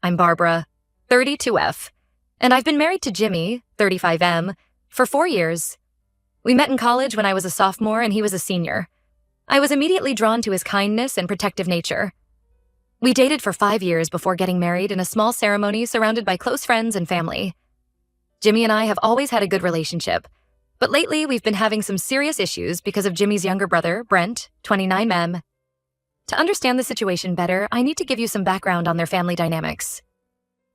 I'm Barbara, 32F, and I've been married to Jimmy, 35M, for 4 years. We met in college when I was a sophomore and he was a senior. I was immediately drawn to his kindness and protective nature. We dated for 5 years before getting married in a small ceremony surrounded by close friends and family. Jimmy and I have always had a good relationship, but lately we've been having some serious issues because of Jimmy's younger brother, Brent, 29M. To understand the situation better, I need to give you some background on their family dynamics.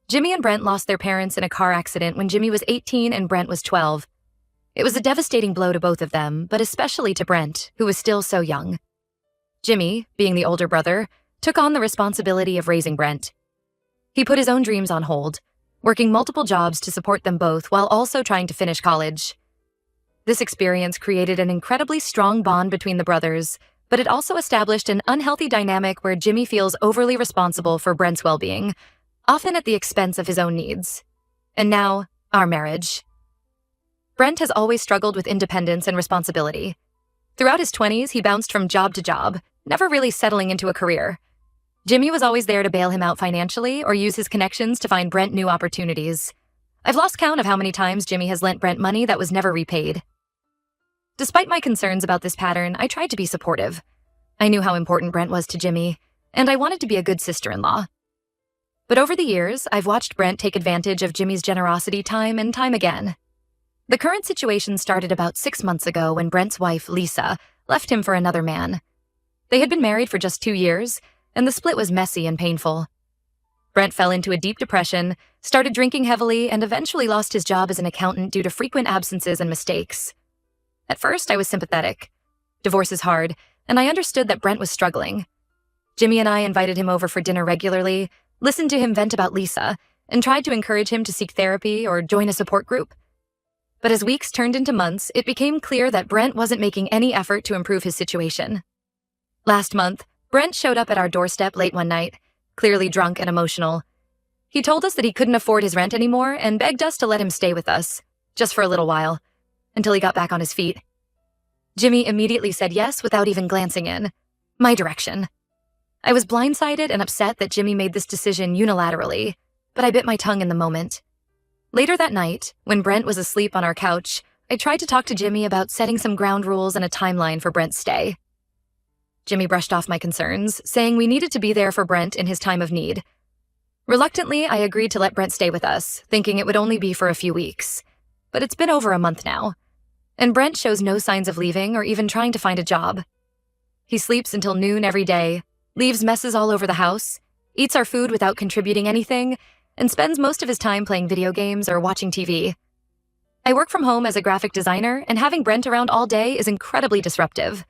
Jimmy and Brent lost their parents in a car accident when Jimmy was 18 and Brent was 12. It was a devastating blow to both of them, but especially to Brent, who was still so young. Jimmy, being the older brother, took on the responsibility of raising Brent. He put his own dreams on hold, working multiple jobs to support them both while also trying to finish college. This experience created an incredibly strong bond between the brothers, but it also established an unhealthy dynamic where Jimmy feels overly responsible for Brent's well-being, often at the expense of his own needs. And now, our marriage. Brent has always struggled with independence and responsibility. Throughout his 20s, he bounced from job to job, never really settling into a career. Jimmy was always there to bail him out financially or use his connections to find Brent new opportunities. I've lost count of how many times Jimmy has lent Brent money that was never repaid. Despite my concerns about this pattern, I tried to be supportive. I knew how important Brent was to Jimmy, and I wanted to be a good sister-in-law. But over the years, I've watched Brent take advantage of Jimmy's generosity time and time again. The current situation started about 6 months ago when Brent's wife, Lisa, left him for another man. They had been married for just 2 years, and the split was messy and painful. Brent fell into a deep depression, started drinking heavily, and eventually lost his job as an accountant due to frequent absences and mistakes. At first, I was sympathetic. Divorce is hard, and I understood that Brent was struggling. Jimmy and I invited him over for dinner regularly, listened to him vent about Lisa, and tried to encourage him to seek therapy or join a support group. But as weeks turned into months, it became clear that Brent wasn't making any effort to improve his situation. Last month, Brent showed up at our doorstep late one night, clearly drunk and emotional. He told us that he couldn't afford his rent anymore and begged us to let him stay with us, just for a little while, until he got back on his feet. Jimmy immediately said yes without even glancing in my direction. I was blindsided and upset that Jimmy made this decision unilaterally, but I bit my tongue in the moment. Later that night, when Brent was asleep on our couch, I tried to talk to Jimmy about setting some ground rules and a timeline for Brent's stay. Jimmy brushed off my concerns, saying we needed to be there for Brent in his time of need. Reluctantly, I agreed to let Brent stay with us, thinking it would only be for a few weeks. But it's been over a month now, and Brent shows no signs of leaving or even trying to find a job. He sleeps until noon every day, leaves messes all over the house, eats our food without contributing anything, and spends most of his time playing video games or watching TV. I work from home as a graphic designer, and having Brent around all day is incredibly disruptive.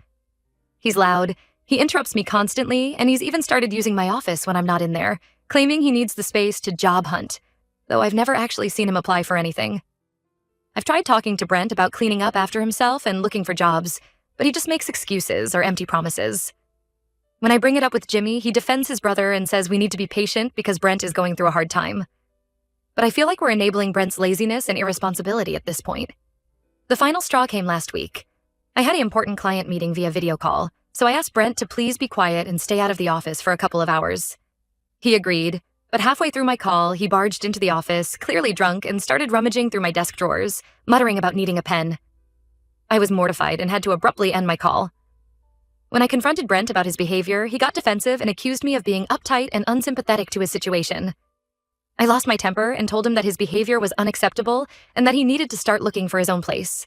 He's loud, he interrupts me constantly, and he's even started using my office when I'm not in there, claiming he needs the space to job hunt, though I've never actually seen him apply for anything. I've tried talking to Brent about cleaning up after himself and looking for jobs, but he just makes excuses or empty promises. When I bring it up with Jimmy, he defends his brother and says we need to be patient because Brent is going through a hard time. But I feel like we're enabling Brent's laziness and irresponsibility at this point. The final straw came last week. I had an important client meeting via video call, so I asked Brent to please be quiet and stay out of the office for a couple of hours. He agreed, but halfway through my call, he barged into the office, clearly drunk, and started rummaging through my desk drawers, muttering about needing a pen. I was mortified and had to abruptly end my call. When I confronted Brent about his behavior, he got defensive and accused me of being uptight and unsympathetic to his situation. I lost my temper and told him that his behavior was unacceptable and that he needed to start looking for his own place.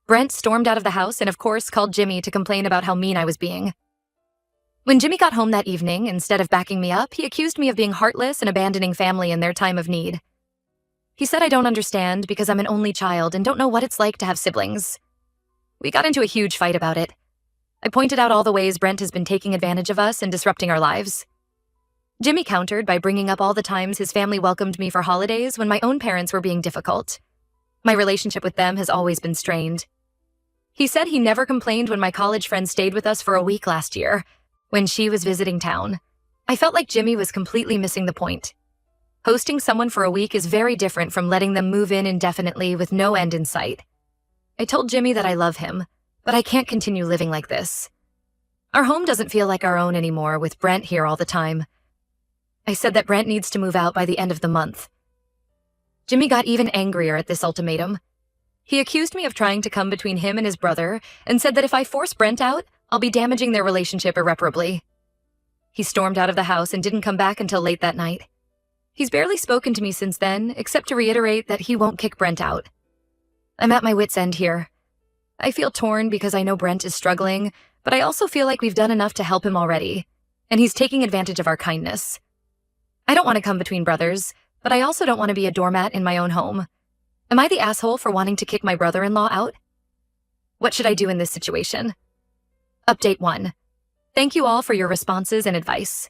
Brent stormed out of the house and, of course, called Jimmy to complain about how mean I was being. When Jimmy got home that evening, instead of backing me up, he accused me of being heartless and abandoning family in their time of need. He said I don't understand because I'm an only child and don't know what it's like to have siblings. We got into a huge fight about it. I pointed out all the ways Brent has been taking advantage of us and disrupting our lives. Jimmy countered by bringing up all the times his family welcomed me for holidays when my own parents were being difficult. My relationship with them has always been strained. He said he never complained when my college friend stayed with us for a week last year, when she was visiting town. I felt like Jimmy was completely missing the point. Hosting someone for a week is very different from letting them move in indefinitely with no end in sight. I told Jimmy that I love him, but I can't continue living like this. Our home doesn't feel like our own anymore with Brent here all the time. I said that Brent needs to move out by the end of the month. Jimmy got even angrier at this ultimatum. He accused me of trying to come between him and his brother and said that if I force Brent out, I'll be damaging their relationship irreparably. He stormed out of the house and didn't come back until late that night. He's barely spoken to me since then, except to reiterate that he won't kick Brent out. I'm at my wit's end here. I feel torn because I know Brent is struggling, but I also feel like we've done enough to help him already, and he's taking advantage of our kindness. I don't want to come between brothers, but I also don't want to be a doormat in my own home. Am I the asshole for wanting to kick my brother-in-law out? What should I do in this situation? Update 1. Thank you all for your responses and advice.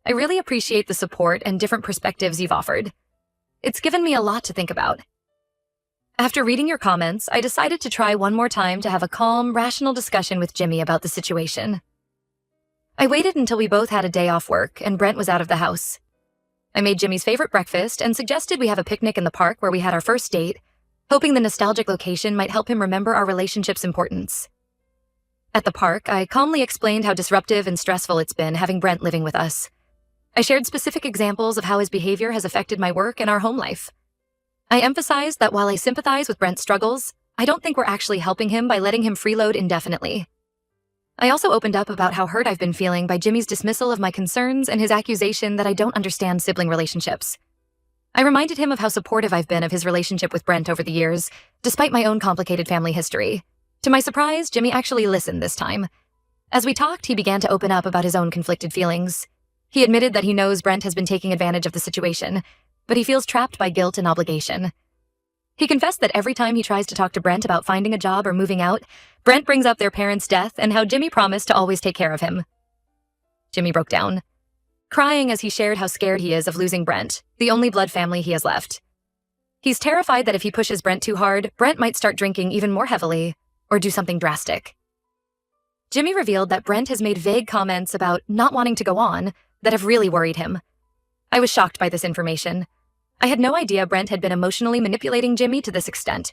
I really appreciate the support and different perspectives you've offered. It's given me a lot to think about. After reading your comments, I decided to try one more time to have a calm, rational discussion with Jimmy about the situation. I waited until we both had a day off work and Brent was out of the house. I made Jimmy's favorite breakfast and suggested we have a picnic in the park where we had our first date, hoping the nostalgic location might help him remember our relationship's importance. At the park, I calmly explained how disruptive and stressful it's been having Brent living with us. I shared specific examples of how his behavior has affected my work and our home life. I emphasized that while I sympathize with Brent's struggles, I don't think we're actually helping him by letting him freeload indefinitely. I also opened up about how hurt I've been feeling by Jimmy's dismissal of my concerns and his accusation that I don't understand sibling relationships. I reminded him of how supportive I've been of his relationship with Brent over the years, despite my own complicated family history. To my surprise, Jimmy actually listened this time. As we talked, he began to open up about his own conflicted feelings. He admitted that he knows Brent has been taking advantage of the situation, but he feels trapped by guilt and obligation. He confessed that every time he tries to talk to Brent about finding a job or moving out, Brent brings up their parents' death and how Jimmy promised to always take care of him. Jimmy broke down, crying as he shared how scared he is of losing Brent, the only blood family he has left. He's terrified that if he pushes Brent too hard, Brent might start drinking even more heavily or do something drastic. Jimmy revealed that Brent has made vague comments about not wanting to go on that have really worried him. I was shocked by this information. I had no idea Brent had been emotionally manipulating Jimmy to this extent.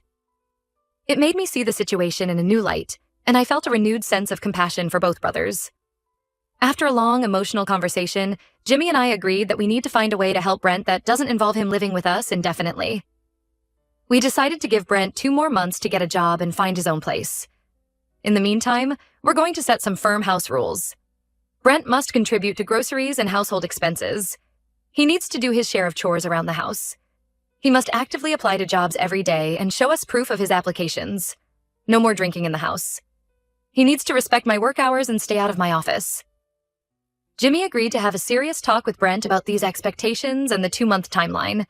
It made me see the situation in a new light, and I felt a renewed sense of compassion for both brothers. After a long, emotional conversation, Jimmy and I agreed that we need to find a way to help Brent that doesn't involve him living with us indefinitely. We decided to give Brent 2 more months to get a job and find his own place. In the meantime, we're going to set some firm house rules. Brent must contribute to groceries and household expenses. He needs to do his share of chores around the house. He must actively apply to jobs every day and show us proof of his applications. No more drinking in the house. He needs to respect my work hours and stay out of my office. Jimmy agreed to have a serious talk with Brent about these expectations and the 2-month timeline.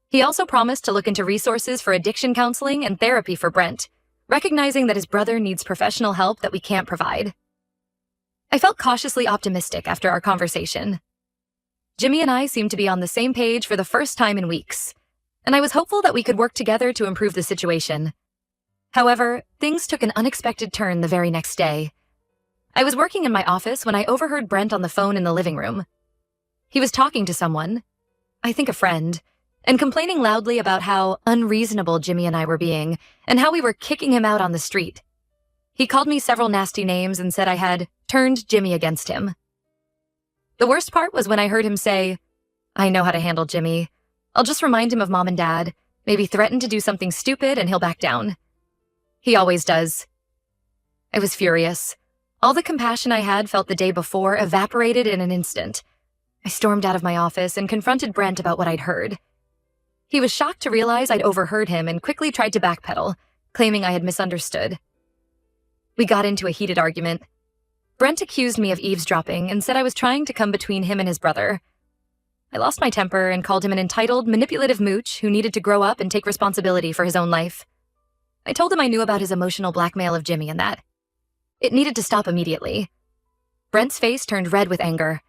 He also promised to look into resources for addiction counseling and therapy for Brent, recognizing that his brother needs professional help that we can't provide. I felt cautiously optimistic after our conversation. Jimmy and I seemed to be on the same page for the first time in weeks, and I was hopeful that we could work together to improve the situation. However, things took an unexpected turn the very next day. I was working in my office when I overheard Brent on the phone in the living room. He was talking to someone, I think a friend, and complaining loudly about how unreasonable Jimmy and I were being, and how we were kicking him out on the street. He called me several nasty names and said I had turned Jimmy against him. The worst part was when I heard him say, "I know how to handle Jimmy. I'll just remind him of Mom and Dad, maybe threaten to do something stupid and he'll back down. He always does." I was furious. All the compassion I had felt the day before evaporated in an instant. I stormed out of my office and confronted Brent about what I'd heard. He was shocked to realize I'd overheard him and quickly tried to backpedal, claiming I had misunderstood. We got into a heated argument. Brent accused me of eavesdropping and said I was trying to come between him and his brother. I lost my temper and called him an entitled, manipulative mooch who needed to grow up and take responsibility for his own life. I told him I knew about his emotional blackmail of Jimmy and that it needed to stop immediately. Brent's face turned red with anger.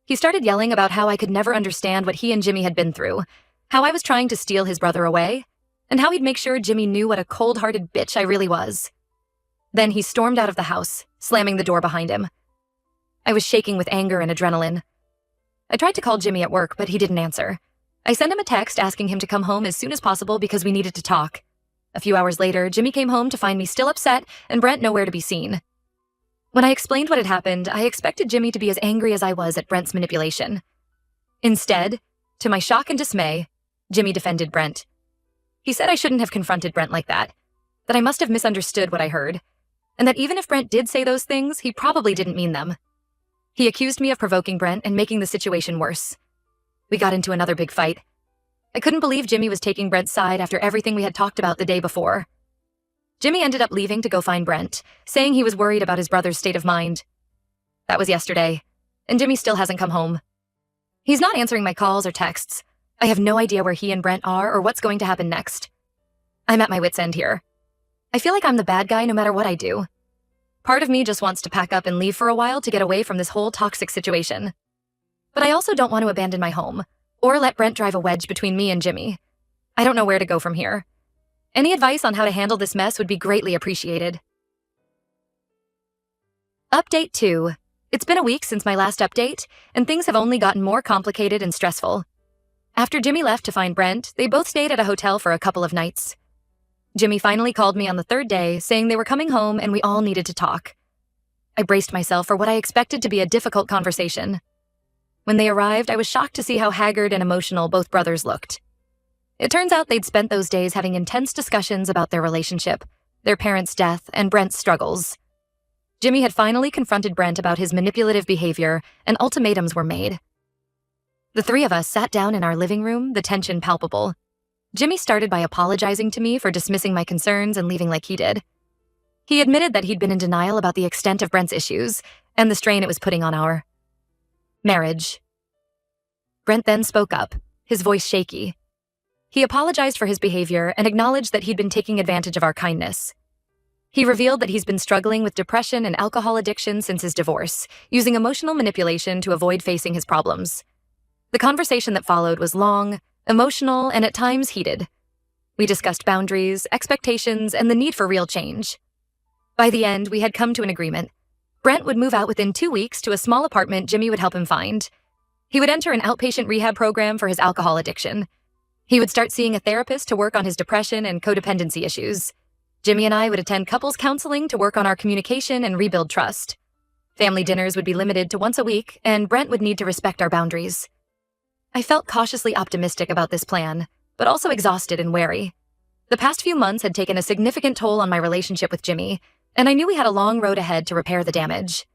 He started yelling about how I could never understand what he and Jimmy had been through, how I was trying to steal his brother away, and how he'd make sure Jimmy knew what a cold-hearted bitch I really was. Then he stormed out of the house, slamming the door behind him. I was shaking with anger and adrenaline. I tried to call Jimmy at work, but he didn't answer. I sent him a text asking him to come home as soon as possible because we needed to talk. A few hours later, Jimmy came home to find me still upset and Brent nowhere to be seen. When I explained what had happened, I expected Jimmy to be as angry as I was at Brent's manipulation. Instead, to my shock and dismay, Jimmy defended Brent. He said I shouldn't have confronted Brent like that I must have misunderstood what I heard, and that even if Brent did say those things, he probably didn't mean them. He accused me of provoking Brent and making the situation worse. We got into another big fight. I couldn't believe Jimmy was taking Brent's side after everything we had talked about the day before. Jimmy ended up leaving to go find Brent, saying he was worried about his brother's state of mind. That was yesterday, and Jimmy still hasn't come home. He's not answering my calls or texts. I have no idea where he and Brent are or what's going to happen next. I'm at my wit's end here. I feel like I'm the bad guy no matter what I do. Part of me just wants to pack up and leave for a while to get away from this whole toxic situation. But I also don't want to abandon my home, or let Brent drive a wedge between me and Jimmy. I don't know where to go from here. Any advice on how to handle this mess would be greatly appreciated. Update 2. It's been a week since my last update, and things have only gotten more complicated and stressful. After Jimmy left to find Brent, they both stayed at a hotel for a couple of nights. Jimmy finally called me on the third day, saying they were coming home and we all needed to talk. I braced myself for what I expected to be a difficult conversation. When they arrived, I was shocked to see how haggard and emotional both brothers looked. It turns out they'd spent those days having intense discussions about their relationship, their parents' death, and Brent's struggles. Jimmy had finally confronted Brent about his manipulative behavior, and ultimatums were made. The three of us sat down in our living room, the tension palpable. Jimmy started by apologizing to me for dismissing my concerns and leaving like he did. He admitted that he'd been in denial about the extent of Brent's issues and the strain it was putting on our marriage. Brent then spoke up, his voice shaky. He apologized for his behavior and acknowledged that he'd been taking advantage of our kindness. He revealed that he's been struggling with depression and alcohol addiction since his divorce, using emotional manipulation to avoid facing his problems. The conversation that followed was long, emotional, and at times heated. We discussed boundaries, expectations, and the need for real change. By the end, we had come to an agreement. Brent would move out within 2 weeks to a small apartment Jimmy would help him find. He would enter an outpatient rehab program for his alcohol addiction. He would start seeing a therapist to work on his depression and codependency issues. Jimmy and I would attend couples counseling to work on our communication and rebuild trust. Family dinners would be limited to once a week, and Brent would need to respect our boundaries. I felt cautiously optimistic about this plan, but also exhausted and wary. The past few months had taken a significant toll on my relationship with Jimmy, and I knew we had a long road ahead to repair the damage.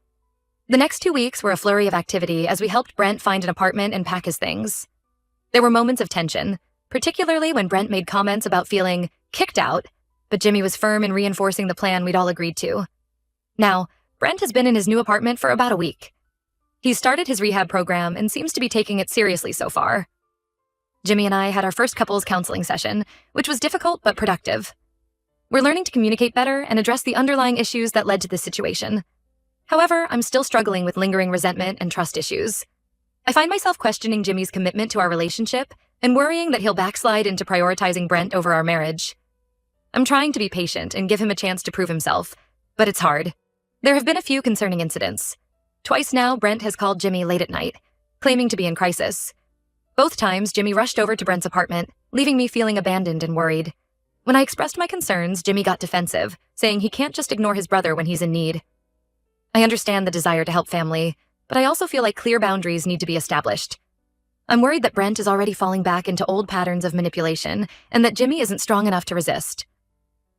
The next 2 weeks were a flurry of activity as we helped Brent find an apartment and pack his things. There were moments of tension, particularly when Brent made comments about feeling kicked out, but Jimmy was firm in reinforcing the plan we'd all agreed to. Now, Brent has been in his new apartment for about a week. He's started his rehab program and seems to be taking it seriously so far. Jimmy and I had our first couples counseling session, which was difficult but productive. We're learning to communicate better and address the underlying issues that led to this situation. However, I'm still struggling with lingering resentment and trust issues. I find myself questioning Jimmy's commitment to our relationship and worrying that he'll backslide into prioritizing Brent over our marriage. I'm trying to be patient and give him a chance to prove himself, but it's hard. There have been a few concerning incidents. Twice now, Brent has called Jimmy late at night, claiming to be in crisis. Both times, Jimmy rushed over to Brent's apartment, leaving me feeling abandoned and worried. When I expressed my concerns, Jimmy got defensive, saying he can't just ignore his brother when he's in need. I understand the desire to help family, but I also feel like clear boundaries need to be established. I'm worried that Brent is already falling back into old patterns of manipulation and that Jimmy isn't strong enough to resist.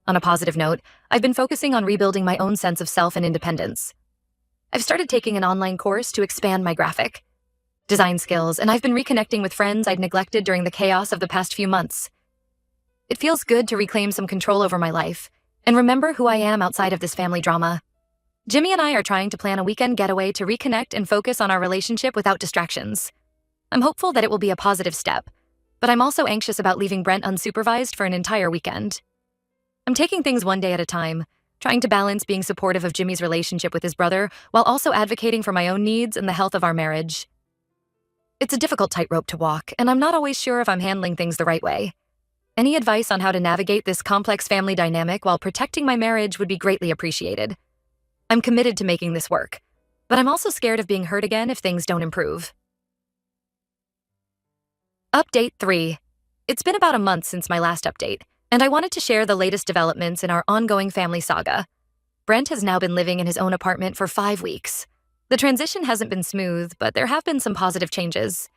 On a positive note, I've been focusing on rebuilding my own sense of self and independence. I've started taking an online course to expand my graphic design skills, and I've been reconnecting with friends I'd neglected during the chaos of the past few months. It feels good to reclaim some control over my life and remember who I am outside of this family drama. Jimmy and I are trying to plan a weekend getaway to reconnect and focus on our relationship without distractions. I'm hopeful that it will be a positive step, but I'm also anxious about leaving Brent unsupervised for an entire weekend. I'm taking things one day at a time, trying to balance being supportive of Jimmy's relationship with his brother while also advocating for my own needs and the health of our marriage. It's a difficult tightrope to walk, and I'm not always sure if I'm handling things the right way. Any advice on how to navigate this complex family dynamic while protecting my marriage would be greatly appreciated. I'm committed to making this work, but I'm also scared of being hurt again if things don't improve. Update 3. It's been about a month since my last update, and I wanted to share the latest developments in our ongoing family saga. Brent has now been living in his own apartment for 5 weeks. The transition hasn't been smooth, but there have been some positive changes.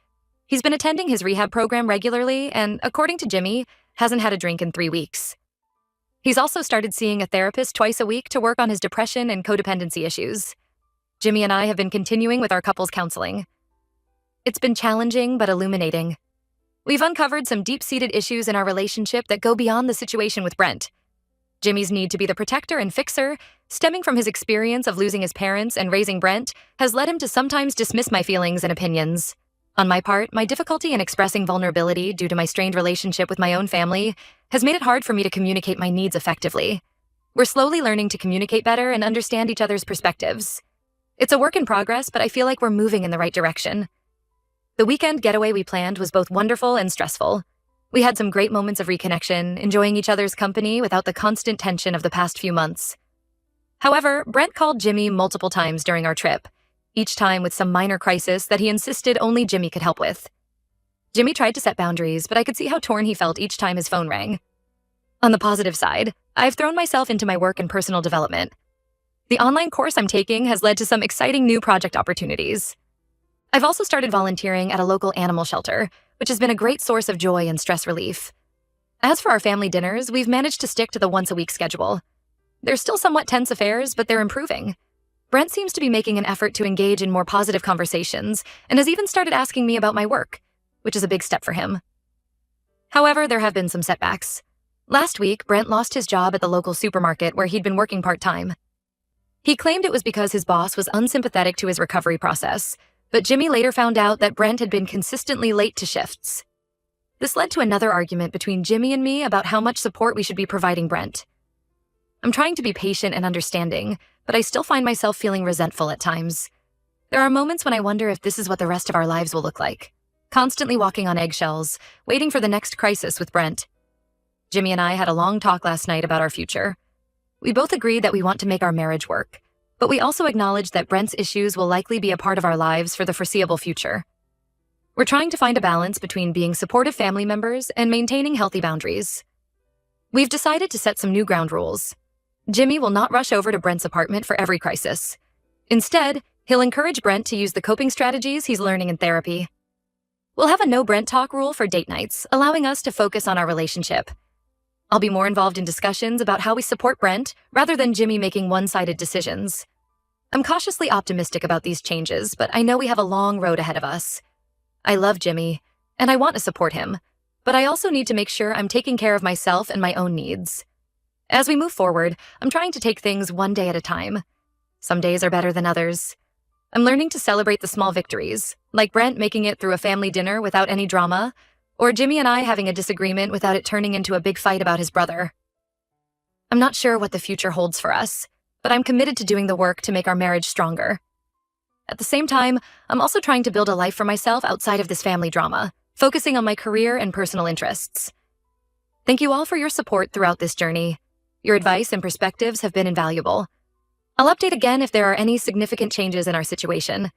He's been attending his rehab program regularly and, according to Jimmy, hasn't had a drink in 3 weeks. He's also started seeing a therapist twice a week to work on his depression and codependency issues. Jimmy and I have been continuing with our couples counseling. It's been challenging but illuminating. We've uncovered some deep-seated issues in our relationship that go beyond the situation with Brent. Jimmy's need to be the protector and fixer, stemming from his experience of losing his parents and raising Brent, has led him to sometimes dismiss my feelings and opinions. On my part, my difficulty in expressing vulnerability due to my strained relationship with my own family has made it hard for me to communicate my needs effectively. We're slowly learning to communicate better and understand each other's perspectives. It's a work in progress, but I feel like we're moving in the right direction. The weekend getaway we planned was both wonderful and stressful. We had some great moments of reconnection, enjoying each other's company without the constant tension of the past few months. However, Brent called Jimmy multiple times during our trip, each time with some minor crisis that he insisted only Jimmy could help with. Jimmy tried to set boundaries, but I could see how torn he felt each time his phone rang. On the positive side, I've thrown myself into my work and personal development. The online course I'm taking has led to some exciting new project opportunities. I've also started volunteering at a local animal shelter, which has been a great source of joy and stress relief. As for our family dinners, we've managed to stick to the once-a-week schedule. They're still somewhat tense affairs, but they're improving. Brent seems to be making an effort to engage in more positive conversations and has even started asking me about my work, which is a big step for him. However, there have been some setbacks. Last week, Brent lost his job at the local supermarket where he'd been working part-time. He claimed it was because his boss was unsympathetic to his recovery process, but Jimmy later found out that Brent had been consistently late to shifts. This led to another argument between Jimmy and me about how much support we should be providing Brent. I'm trying to be patient and understanding, but I still find myself feeling resentful at times. There are moments when I wonder if this is what the rest of our lives will look like, constantly walking on eggshells, waiting for the next crisis with Brent. Jimmy and I had a long talk last night about our future. We both agreed that we want to make our marriage work, but we also acknowledge that Brent's issues will likely be a part of our lives for the foreseeable future. We're trying to find a balance between being supportive family members and maintaining healthy boundaries. We've decided to set some new ground rules. Jimmy will not rush over to Brent's apartment for every crisis. Instead, he'll encourage Brent to use the coping strategies he's learning in therapy. We'll have a no Brent talk rule for date nights, allowing us to focus on our relationship. I'll be more involved in discussions about how we support Brent rather than Jimmy making one-sided decisions. I'm cautiously optimistic about these changes, but I know we have a long road ahead of us. I love Jimmy, and I want to support him, but I also need to make sure I'm taking care of myself and my own needs. As we move forward, I'm trying to take things one day at a time. Some days are better than others. I'm learning to celebrate the small victories, like Brent making it through a family dinner without any drama, or Jimmy and I having a disagreement without it turning into a big fight about his brother. I'm not sure what the future holds for us, but I'm committed to doing the work to make our marriage stronger. At the same time, I'm also trying to build a life for myself outside of this family drama, focusing on my career and personal interests. Thank you all for your support throughout this journey. Your advice and perspectives have been invaluable. I'll update again if there are any significant changes in our situation.